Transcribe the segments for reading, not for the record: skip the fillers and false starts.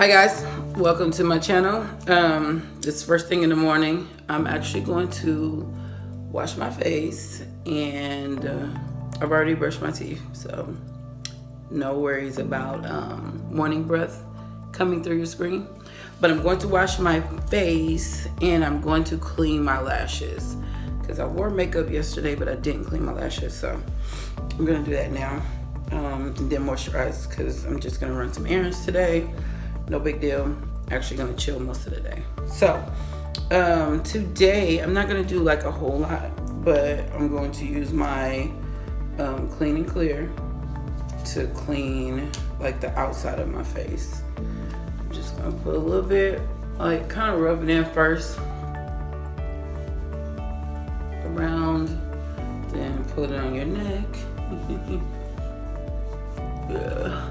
Hi guys, welcome to my channel. It's first thing in the morning. I'm actually going to wash my face and I've already brushed my teeth, so no worries about morning breath coming through your screen. But I'm going to wash my face and I'm going to clean my lashes because I wore makeup yesterday but I didn't clean my lashes, so I'm gonna do that now. And then moisturize because I'm just gonna run some errands today. No big deal. Actually gonna chill most of the day. So today I'm not gonna do like a whole lot, but I'm going to use my clean and clear to clean like the outside of my face. I'm just gonna put a little bit, like kind of rub it in first around, then put it on your neck. Yeah.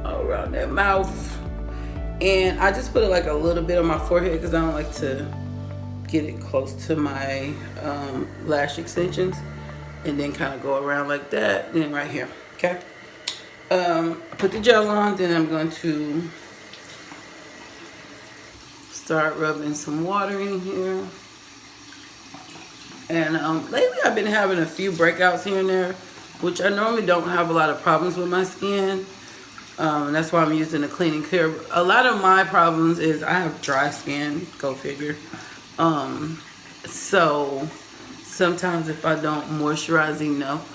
Around that mouth, and I just put it like a little bit on my forehead because I don't like to get it close to my lash extensions, and then kind of go around like that, then right here. Okay, put the gel on, then I'm going to start rubbing some water in here. And lately I've been having a few breakouts here and there, which I normally don't have a lot of problems with my skin. And that's why I'm using the clean and clear. A lot of my problems is I have dry skin, go figure. So sometimes if I don't moisturize enough,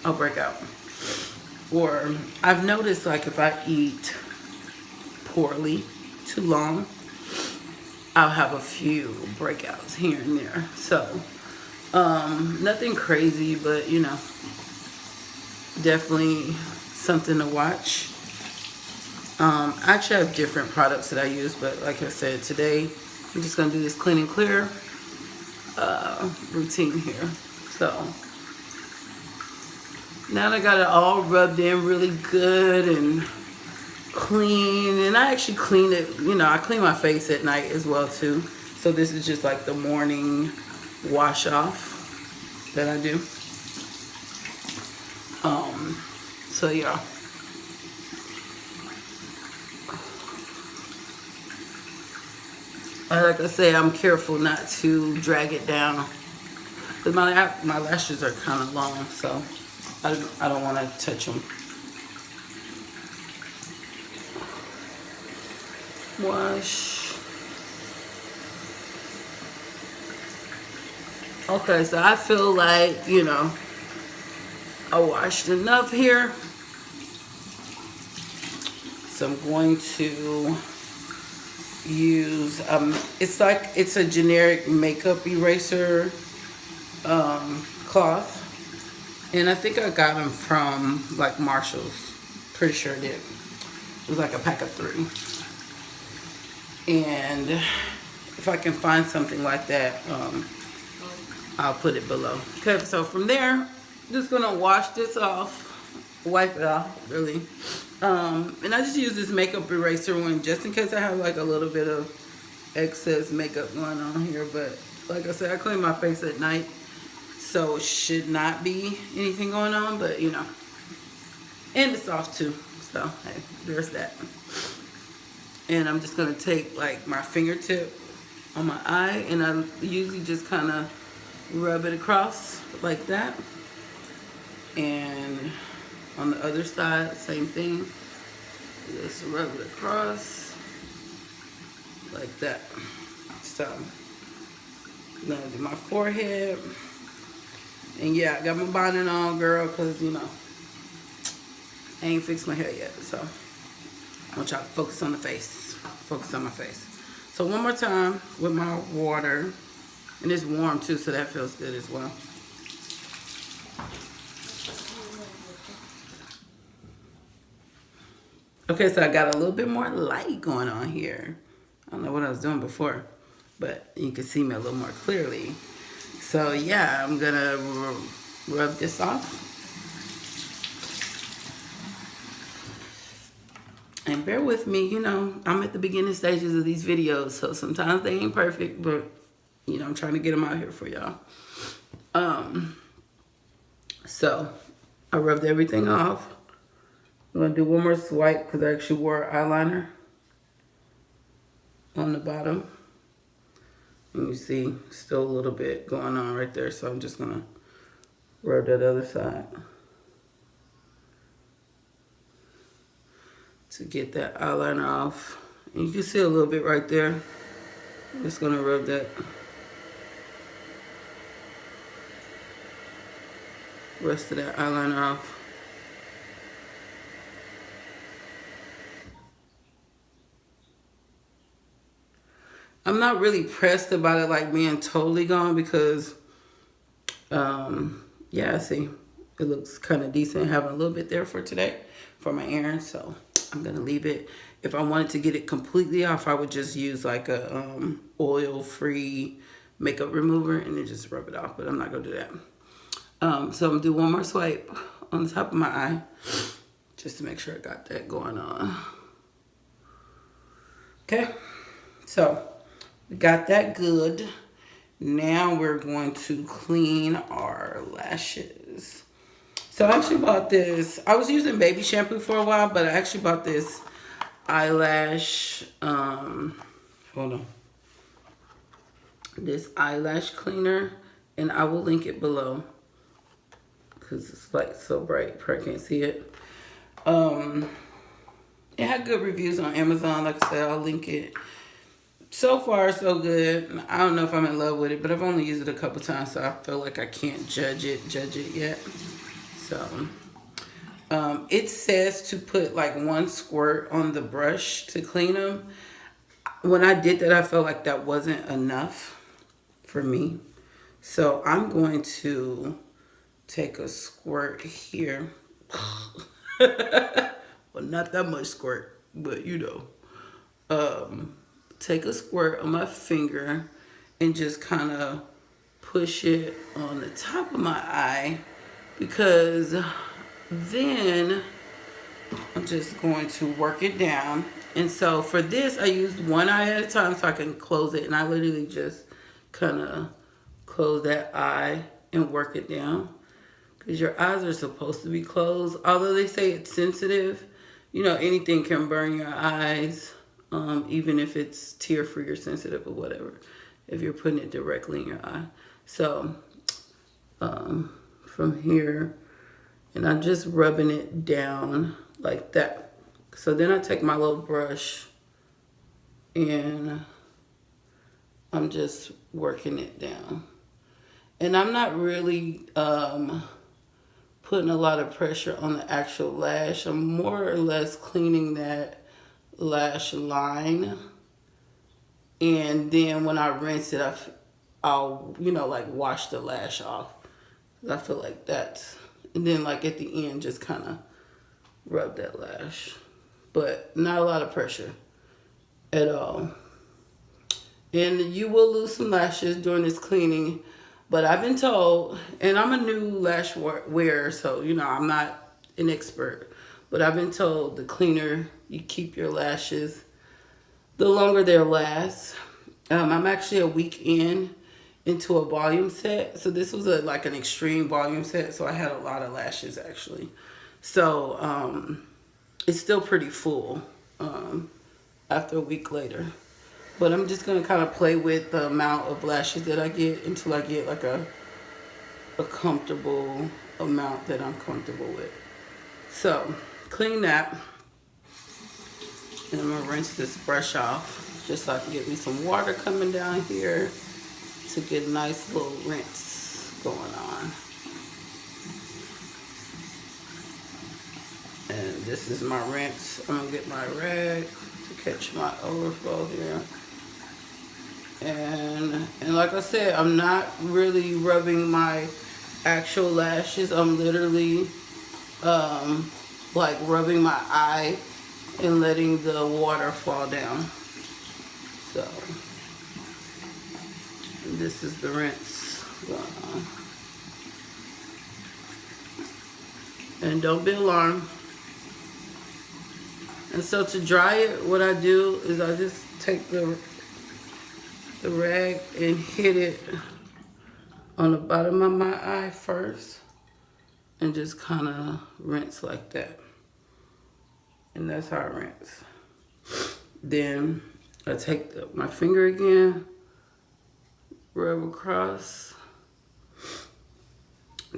I'll break out. Or I've noticed like if I eat poorly too long, I'll have a few breakouts here and there. So nothing crazy, but you know, definitely something to watch. I actually have different products that I use, but like I said, today I'm just gonna do this clean and clear routine here. So now that I got it all rubbed in really good and clean, and I actually clean it, you know, I clean my face at night as well too. So this is just like the morning wash off that I do. So yeah. Like I say, I'm careful not to drag it down because my lashes are kind of long, so I don't want to touch them. Wash. Okay, so I feel like, you know, I washed enough here. So I'm going to use, it's a generic makeup eraser cloth. And I think I got them from like Marshall's. Pretty sure I did. It was like a pack of 3. And if I can find something like that, I'll put it below. Okay, so from there, I'm just gonna wash this off, wipe it off, really. And I just use this makeup eraser one just in case I have like a little bit of excess makeup going on here. But like I said, I clean my face at night, so it should not be anything going on, but you know. And it's off too, so hey, there's that. And I'm just gonna take like my fingertip on my eye, and I usually just kind of rub it across like that. And on the other side, same thing. Just rub it across like that. So I'm gonna do my forehead. And yeah, I got my bonnet on, girl, because you know, I ain't fixed my hair yet. So I'm gonna try to focus on the face. Focus on my face. So one more time with my water. And it's warm too, so that feels good as well. Okay, so I got a little bit more light going on here. I don't know what I was doing before, but you can see me a little more clearly. So yeah, I'm gonna rub this off. And bear with me, you know, I'm at the beginning stages of these videos, so sometimes they ain't perfect, but you know, I'm trying to get them out here for y'all. So I rubbed everything off. I'm gonna do one more swipe because I actually wore eyeliner on the bottom. And you see still a little bit going on right there, so I'm just gonna rub that other side to get that eyeliner off. And you can see a little bit right there. I'm just gonna rub that rest of that eyeliner off. I'm not really pressed about it like being totally gone because, yeah, see, it looks kind of decent having a little bit there for today for my errands. So I'm gonna leave it. If I wanted to get it completely off, I would just use like a oil-free makeup remover and then just rub it off. But I'm not gonna do that. So I'm gonna do one more swipe on the top of my eye just to make sure I got that going on. Okay, so we got that good. Now we're going to clean our lashes. So I actually bought this. I was using baby shampoo for a while, but I actually bought this eyelash, hold on. This eyelash cleaner, and I will link it below because it's like so bright, probably can't see it. It had good reviews on Amazon. Like I said, I'll link it. So far, so good. I don't know if I'm in love with it, but I've only used it a couple times, so I feel like I can't judge it yet. So, it says to put like 1 squirt on the brush to clean them. When I did that, I felt like that wasn't enough for me. So I'm going to take a squirt here. Well, not that much squirt, but you know. Take a squirt on my finger and just kind of push it on the top of my eye, because then I'm just going to work it down. And so for this, I used one eye at a time so I can close it. And I literally just kind of close that eye and work it down, because your eyes are supposed to be closed. Although they say it's sensitive, you know, anything can burn your eyes. Even if it's tear-free or sensitive or whatever, if you're putting it directly in your eye. So, from here, and I'm just rubbing it down like that. So then I take my little brush and I'm just working it down. And I'm not really putting a lot of pressure on the actual lash. I'm more or less cleaning that lash line, and then when I rinse it, I'll you know, like wash the lash off. I feel like that's, and then like at the end just kind of rub that lash, but not a lot of pressure at all. And you will lose some lashes during this cleaning, but I've been told, and I'm a new lash wearer, so you know, I'm not an expert, but I've been told the cleaner you keep your lashes, the longer they'll last. I'm actually a week into a volume set. So this was like an extreme volume set. So I had a lot of lashes actually. So it's still pretty full after a week later. But I'm just going to kind of play with the amount of lashes that I get until I get like a comfortable amount that I'm comfortable with. So clean that. And I'm going to rinse this brush off just so I can get me some water coming down here to get a nice little rinse going on. And this is my rinse. I'm going to get my rag to catch my overflow here. And like I said, I'm not really rubbing my actual lashes. I'm literally like rubbing my eye and letting the water fall down. So this is the rinse going on. And don't be alarmed. And so to dry it, what I do is I just take the rag and hit it on the bottom of my eye first and just kind of rinse like that. And that's how I rinse. Then I take my finger again, rub across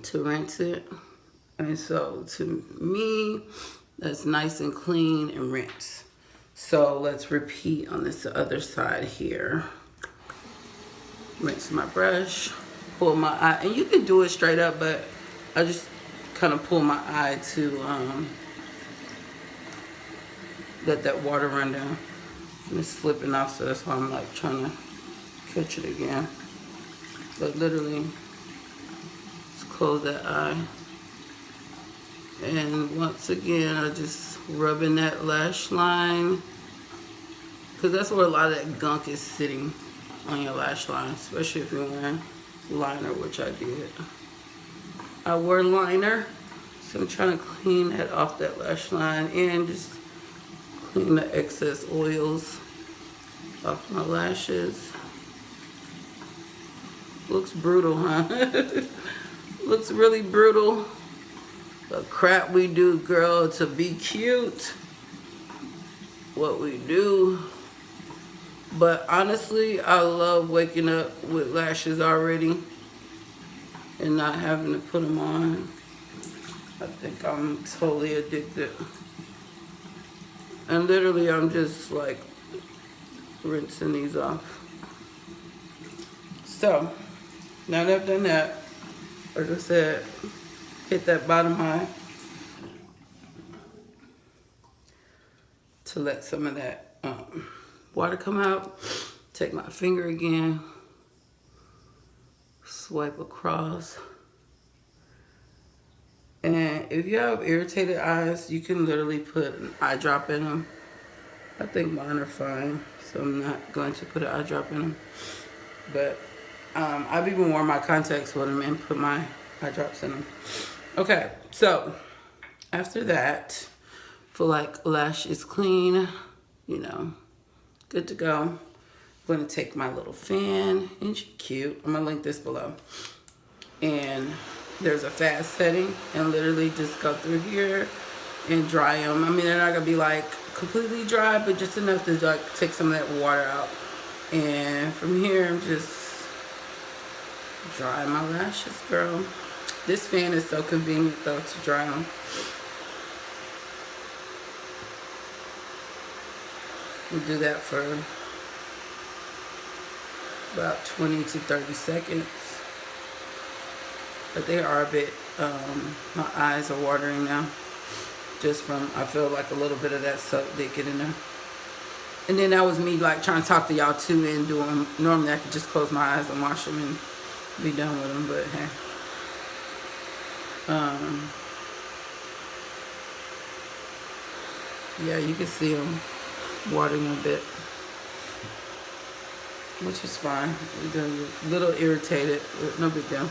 to rinse it. And so to me, that's nice and clean and rinse. So let's repeat on this other side here. Rinse my brush, pull my eye, and you can do it straight up, but I just kind of pull my eye to let that water run down. And it's slipping off, so that's why I'm like trying to catch it again. But literally, just close that eye. And once again, I just rub in that lash line, because that's where a lot of that gunk is sitting on your lash line, especially if you're wearing liner, which I did. I wore liner, so I'm trying to clean that off that lash line and just clean the excess oils off my lashes. Looks brutal, huh? Looks really brutal. The crap we do, girl, to be cute. What we do. But honestly, I love waking up with lashes already and not having to put them on. I think I'm totally addicted. And literally, I'm just like rinsing these off. So, now that I've done that, like I said, hit that bottom eye to let some of that water come out. Take my finger again, swipe across. And if you have irritated eyes, you can literally put an eye drop in them. I think mine are fine, so I'm not going to put an eye drop in them. But I've even worn my contacts with them and put my eye drops in them. Okay, so after that, feel like lash is clean, you know, good to go. I'm gonna take my little fan, and she's cute. I'm gonna link this below. And there's a fast setting, and literally just go through here and dry them. I mean, they're not gonna be like completely dry, but just enough to like take some of that water out. And from here, I'm just dry my lashes, girl. This fan is so convenient though to dry them. We do that for about 20 to 30 seconds. But they are a bit, my eyes are watering now. Just from, I feel like a little bit of that soap did get in there. And then that was me like trying to talk to y'all too and doing, normally I could just close my eyes and wash them and be done with them, but hey. Yeah, you can see them watering a bit, which is fine. They're a little irritated, but no big deal.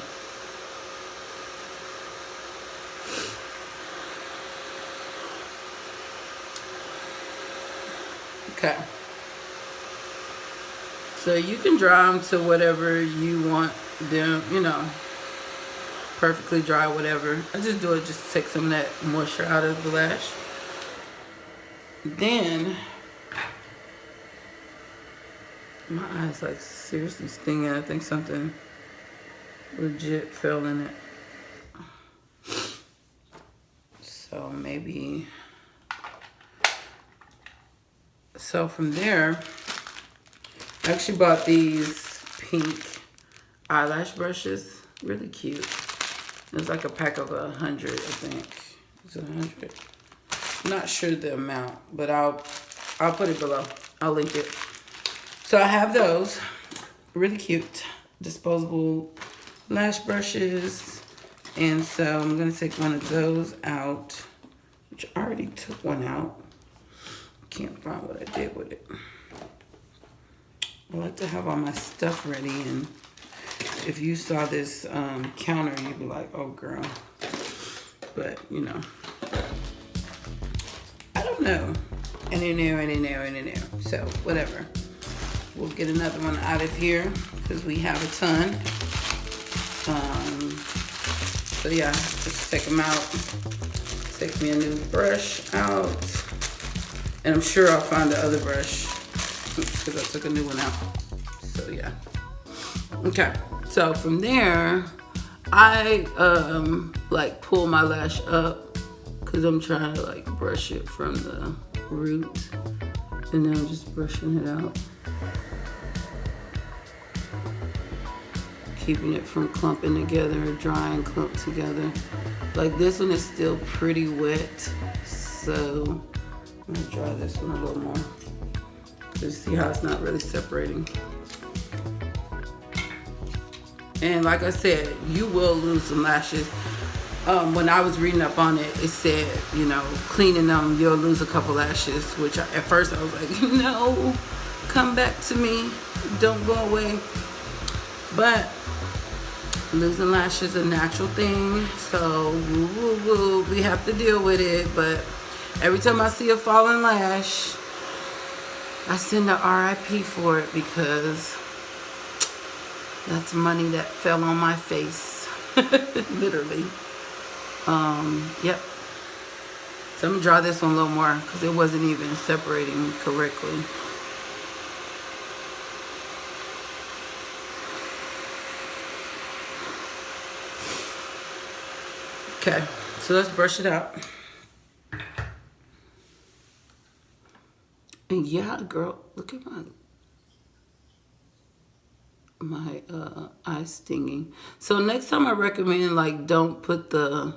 Okay. So you can dry them to whatever you want them, you know, perfectly dry, whatever. I just do it just to take some of that moisture out of the lash. Then, my eye's like seriously stinging. I think something legit fell in it. So maybe, so from there, I actually bought these pink eyelash brushes. Really cute. It's like a pack of 100, I think. It's 100. Not sure the amount, but I'll put it below. I'll link it. So I have those. Really cute. Disposable lash brushes. And so I'm going to take one of those out, which I already took one out. Can't find what I did with it. I like to have all my stuff ready, and if you saw this counter, you'd be like, oh girl. But, you know, I don't know. And in there. So, whatever. We'll get another one out of here because we have a ton. So, yeah, just take them out. Take me a new brush out. And I'm sure I'll find the other brush because I took a new one out. So yeah. Okay, so from there, I like pull my lash up because I'm trying to like brush it from the root, and then I'm just brushing it out, keeping it from clumping together or drying clump together. Like this one is still pretty wet, so I'm gonna dry this one a little more. Just see how it's not really separating. And like I said, you will lose some lashes. When I was reading up on it, it said, you know, cleaning them, you'll lose a couple lashes, which at first I was like, no, come back to me, don't go away. But losing lashes is a natural thing, so we have to deal with it. But every time I see a fallen lash, I send a RIP for it because that's money that fell on my face, literally. Yep. So I'm gonna draw this one a little more because it wasn't even separating correctly. Okay, so let's brush it out. And yeah, girl, look at my eye stinging. So next time I recommend, like, don't put the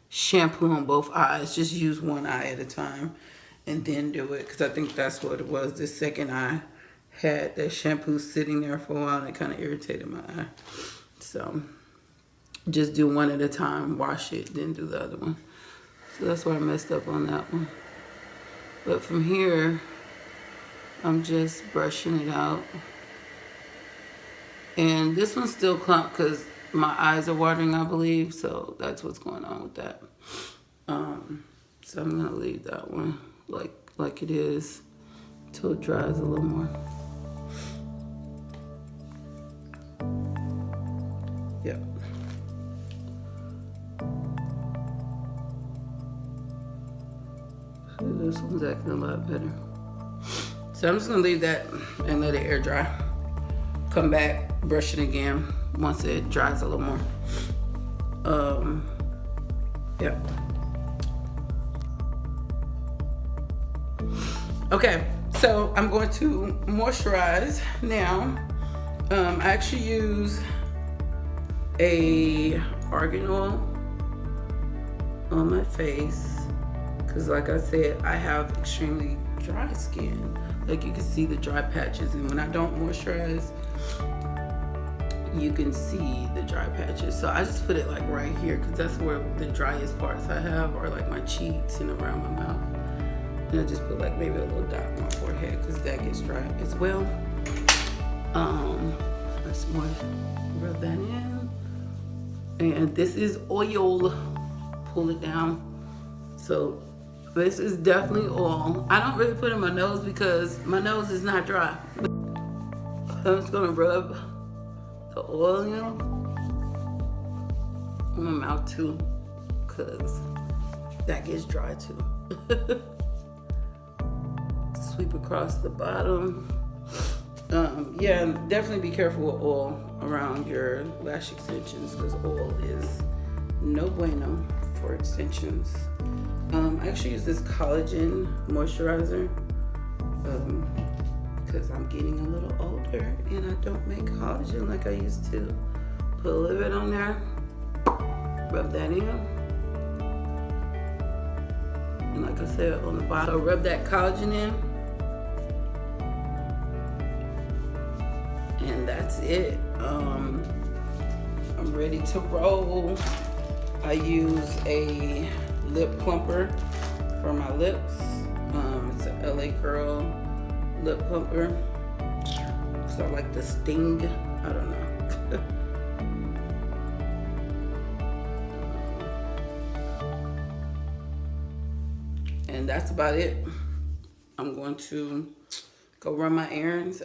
shampoo on both eyes. Just use one eye at a time and then do it, because I think that's what it was. This second eye had that shampoo sitting there for a while and it kind of irritated my eye. So just do one at a time, wash it, then do the other one. So that's why I messed up on that one. But from here, I'm just brushing it out. And this one's still clumped because my eyes are watering, I believe. So that's what's going on with that. So I'm gonna leave that one like it is until it dries a little more. Yep. So this one's acting a lot better. So I'm just gonna leave that and let it air dry. Come back, brush it again once it dries a little more. Yeah. Okay, so I'm going to moisturize now. I actually use a argan oil on my face because, like I said, I have extremely dry skin. Like, you can see the dry patches, and when I don't moisturize, you can see the dry patches. So I just put it like right here because that's where the driest parts I have are, like my cheeks and around my mouth. And I just put like maybe a little dot on my forehead because that gets dry as well. Let's more rub that in. And this is oil. Pull it down. So this is definitely oil. I don't really put it in my nose because my nose is not dry. I'm just gonna rub the oil in on my mouth too, because that gets dry too. Sweep across the bottom. Yeah, definitely be careful with oil around your lash extensions because oil is no bueno for extensions. I actually use this collagen moisturizer because I'm getting a little older and I don't make collagen like I used to. Put a little bit on there, rub that in. And like I said, on the bottom, so rub that collagen in. And that's it. I'm ready to roll. I use a lip plumper for my lips. It's an LA Girl lip plumper. So I like the sting. I don't know. And that's about it. I'm going to go run my errands.